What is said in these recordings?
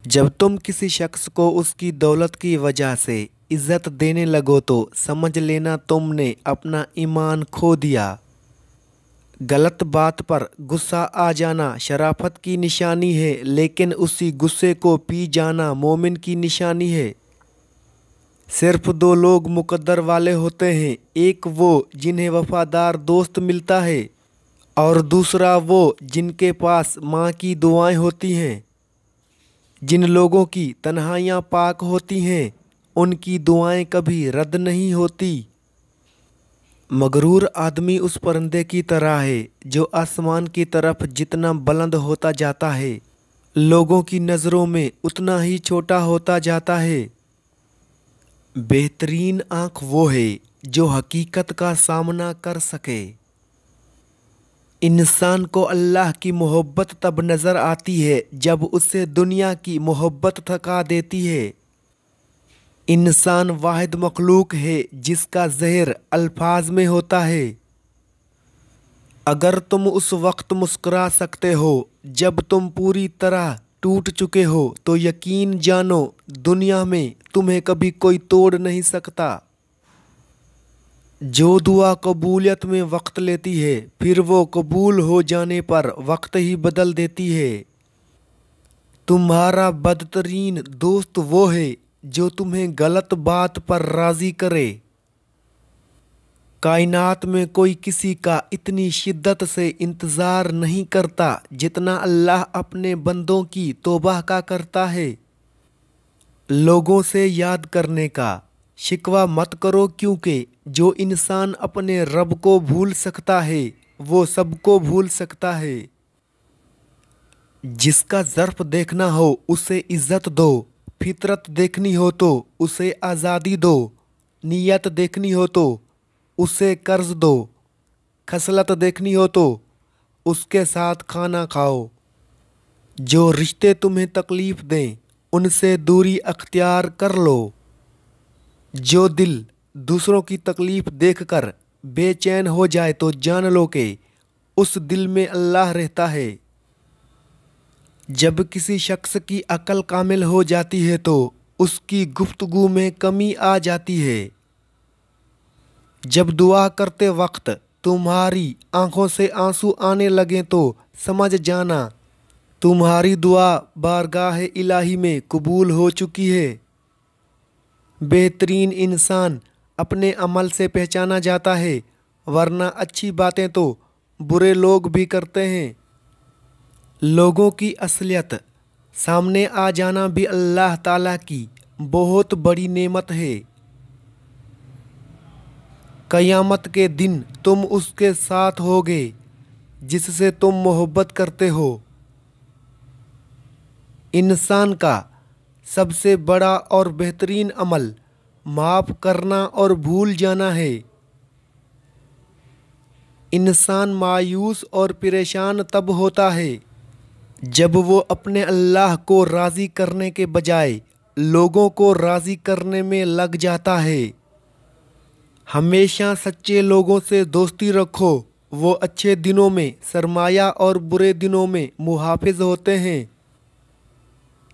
جب تم کسی شخص کو اس کی دولت کی وجہ سے عزت دینے لگو تو سمجھ لینا تم نے اپنا ایمان کھو دیا۔ غلط بات پر غصہ آ جانا شرافت کی نشانی ہے، لیکن اسی غصے کو پی جانا مومن کی نشانی ہے۔ صرف دو لوگ مقدر والے ہوتے ہیں، ایک وہ جنہیں وفادار دوست ملتا ہے، اور دوسرا وہ جن کے پاس ماں کی دعائیں ہوتی ہیں۔ جن لوگوں کی تنہائیاں پاک ہوتی ہیں ان کی دعائیں کبھی رد نہیں ہوتی۔ مغرور آدمی اس پرندے کی طرح ہے جو آسمان کی طرف جتنا بلند ہوتا جاتا ہے لوگوں کی نظروں میں اتنا ہی چھوٹا ہوتا جاتا ہے۔ بہترین آنکھ وہ ہے جو حقیقت کا سامنا کر سکے۔ انسان کو اللہ کی محبت تب نظر آتی ہے جب اسے دنیا کی محبت تھکا دیتی ہے۔ انسان واحد مخلوق ہے جس کا زہر الفاظ میں ہوتا ہے۔ اگر تم اس وقت مسکرا سکتے ہو جب تم پوری طرح ٹوٹ چکے ہو تو یقین جانو دنیا میں تمہیں کبھی کوئی توڑ نہیں سکتا۔ جو دعا قبولیت میں وقت لیتی ہے پھر وہ قبول ہو جانے پر وقت ہی بدل دیتی ہے۔ تمہارا بدترین دوست وہ ہے جو تمہیں غلط بات پر راضی کرے۔ کائنات میں کوئی کسی کا اتنی شدت سے انتظار نہیں کرتا جتنا اللہ اپنے بندوں کی توبہ کا کرتا ہے۔ لوگوں سے یاد کرنے کا شکوہ مت کرو، کیونکہ جو انسان اپنے رب کو بھول سکتا ہے وہ سب کو بھول سکتا ہے۔ جس کا ظرف دیکھنا ہو اسے عزت دو، فطرت دیکھنی ہو تو اسے آزادی دو، نیت دیکھنی ہو تو اسے قرض دو، خصلت دیکھنی ہو تو اس کے ساتھ کھانا کھاؤ۔ جو رشتے تمہیں تکلیف دیں ان سے دوری اختیار کر لو۔ جو دل دوسروں کی تکلیف دیکھ کر بے چین ہو جائے تو جان لو کہ اس دل میں اللہ رہتا ہے۔ جب کسی شخص کی عقل کامل ہو جاتی ہے تو اس کی گفتگو میں کمی آ جاتی ہے۔ جب دعا کرتے وقت تمہاری آنکھوں سے آنسو آنے لگیں تو سمجھ جانا تمہاری دعا بارگاہ الہی میں قبول ہو چکی ہے۔ بہترین انسان اپنے عمل سے پہچانا جاتا ہے، ورنہ اچھی باتیں تو برے لوگ بھی کرتے ہیں۔ لوگوں کی اصلیت سامنے آ جانا بھی اللہ تعالیٰ کی بہت بڑی نعمت ہے۔ قیامت کے دن تم اس کے ساتھ ہوگے جس سے تم محبت کرتے ہو۔ انسان کا سب سے بڑا اور بہترین عمل معاف کرنا اور بھول جانا ہے۔ انسان مایوس اور پریشان تب ہوتا ہے جب وہ اپنے اللہ کو راضی کرنے کے بجائے لوگوں کو راضی کرنے میں لگ جاتا ہے۔ ہمیشہ سچے لوگوں سے دوستی رکھو، وہ اچھے دنوں میں سرمایہ اور برے دنوں میں محافظ ہوتے ہیں۔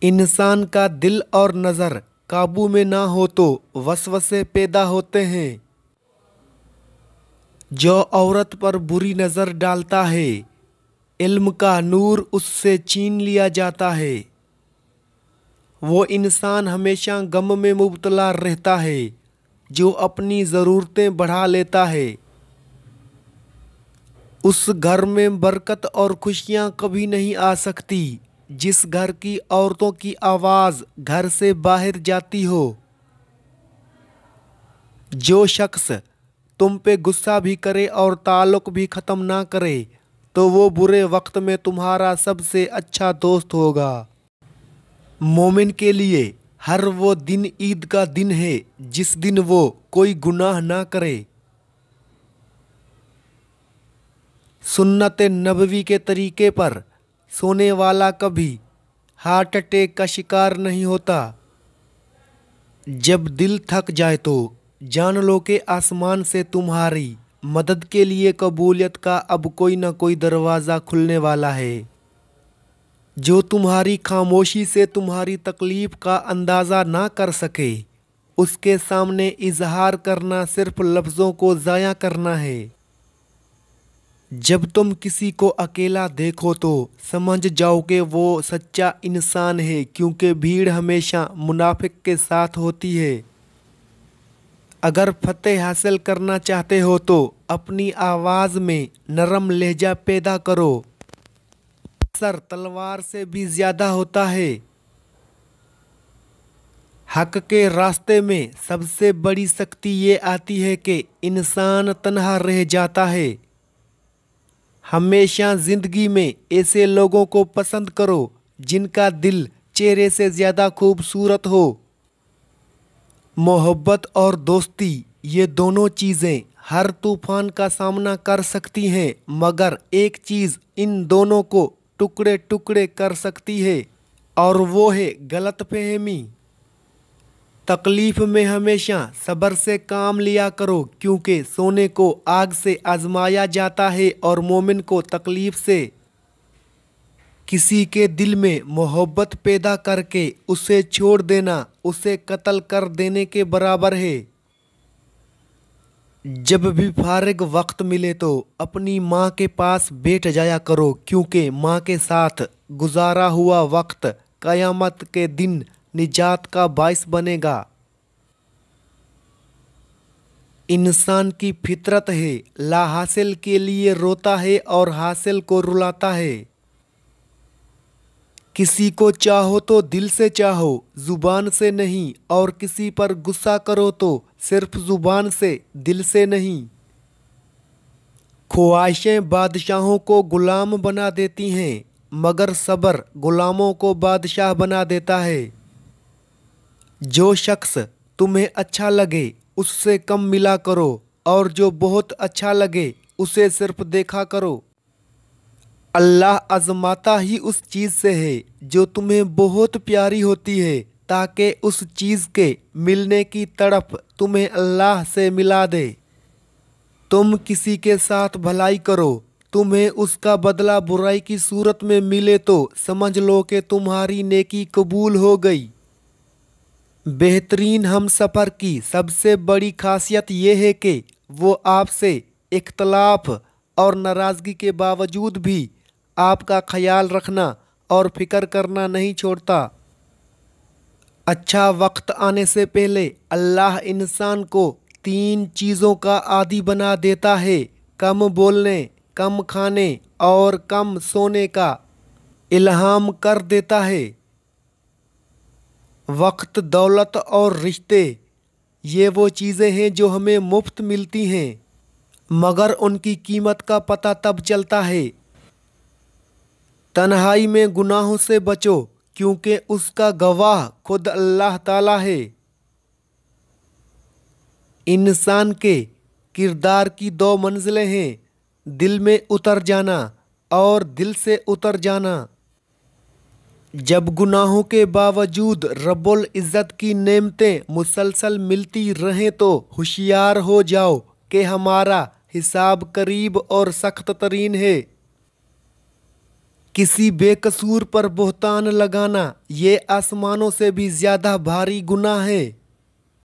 انسان کا دل اور نظر قابو میں نہ ہو تو وسوسے پیدا ہوتے ہیں۔ جو عورت پر بری نظر ڈالتا ہے علم کا نور اس سے چھین لیا جاتا ہے۔ وہ انسان ہمیشہ غم میں مبتلا رہتا ہے جو اپنی ضرورتیں بڑھا لیتا ہے۔ اس گھر میں برکت اور خوشیاں کبھی نہیں آ سکتی جس گھر کی عورتوں کی آواز گھر سے باہر جاتی ہو۔ جو شخص تم پہ غصہ بھی کرے اور تعلق بھی ختم نہ کرے تو وہ برے وقت میں تمہارا سب سے اچھا دوست ہوگا۔ مومن کے لیے ہر وہ دن عید کا دن ہے جس دن وہ کوئی گناہ نہ کرے۔ سنت نبوی کے طریقے پر سونے والا کبھی ہارٹ اٹیک کا شکار نہیں ہوتا۔ جب دل تھک جائے تو جان لو کہ آسمان سے تمہاری مدد کے لیے قبولیت کا اب کوئی نہ کوئی دروازہ کھلنے والا ہے۔ جو تمہاری خاموشی سے تمہاری تکلیف کا اندازہ نہ کر سکے، اس کے سامنے اظہار کرنا صرف لفظوں کو ضائع کرنا ہے۔ جب تم کسی کو اکیلا دیکھو تو سمجھ جاؤ کہ وہ سچا انسان ہے، کیونکہ بھیڑ ہمیشہ منافق کے ساتھ ہوتی ہے۔ اگر فتح حاصل کرنا چاہتے ہو تو اپنی آواز میں نرم لہجہ پیدا کرو۔ اثر تلوار سے بھی زیادہ ہوتا ہے۔ حق کے راستے میں سب سے بڑی سختی یہ آتی ہے کہ انسان تنہا رہ جاتا ہے۔ ہمیشہ زندگی میں ایسے لوگوں کو پسند کرو جن کا دل چہرے سے زیادہ خوبصورت ہو۔ محبت اور دوستی، یہ دونوں چیزیں ہر طوفان کا سامنا کر سکتی ہیں، مگر ایک چیز ان دونوں کو ٹکڑے ٹکڑے کر سکتی ہے، اور وہ ہے غلط فہمی۔ تکلیف میں ہمیشہ صبر سے کام لیا کرو، کیونکہ سونے کو آگ سے آزمایا جاتا ہے اور مومن کو تکلیف سے۔ کسی کے دل میں محبت پیدا کر کے اسے چھوڑ دینا اسے قتل کر دینے کے برابر ہے۔ جب بھی فارغ وقت ملے تو اپنی ماں کے پاس بیٹھ جایا کرو، کیونکہ ماں کے ساتھ گزارا ہوا وقت قیامت کے دن نجات کا باعث بنے گا۔ انسان کی فطرت ہے، لا حاصل کے لیے روتا ہے اور حاصل کو رلاتا ہے۔ کسی کو چاہو تو دل سے چاہو، زبان سے نہیں، اور کسی پر غصہ کرو تو صرف زبان سے، دل سے نہیں۔ خواہشیں بادشاہوں کو غلام بنا دیتی ہیں، مگر صبر غلاموں کو بادشاہ بنا دیتا ہے۔ جو شخص تمہیں اچھا لگے اس سے کم ملا کرو، اور جو بہت اچھا لگے اسے صرف دیکھا کرو۔ اللہ آزماتا ہی اس چیز سے ہے جو تمہیں بہت پیاری ہوتی ہے، تاکہ اس چیز کے ملنے کی تڑپ تمہیں اللہ سے ملا دے۔ تم کسی کے ساتھ بھلائی کرو، تمہیں اس کا بدلہ برائی کی صورت میں ملے تو سمجھ لو کہ تمہاری نیکی قبول ہو گئی۔ بہترین ہم سفر کی سب سے بڑی خاصیت یہ ہے کہ وہ آپ سے اختلاف اور ناراضگی کے باوجود بھی آپ کا خیال رکھنا اور فکر کرنا نہیں چھوڑتا۔ اچھا وقت آنے سے پہلے اللہ انسان کو 3 چیزوں کا عادی بنا دیتا ہے: کم بولنے، کم کھانے اور کم سونے کا الہام کر دیتا ہے۔ وقت، دولت اور رشتے، یہ وہ چیزیں ہیں جو ہمیں مفت ملتی ہیں، مگر ان کی قیمت کا پتہ تب چلتا ہے۔ تنہائی میں گناہوں سے بچو، کیونکہ اس کا گواہ خود اللہ تعالیٰ ہے۔ انسان کے کردار کی 2 منزلیں ہیں: دل میں اتر جانا اور دل سے اتر جانا۔ جب گناہوں کے باوجود رب العزت کی نعمتیں مسلسل ملتی رہیں تو ہوشیار ہو جاؤ کہ ہمارا حساب قریب اور سخت ترین ہے۔ کسی بے قصور پر بہتان لگانا یہ آسمانوں سے بھی زیادہ بھاری گناہ ہے۔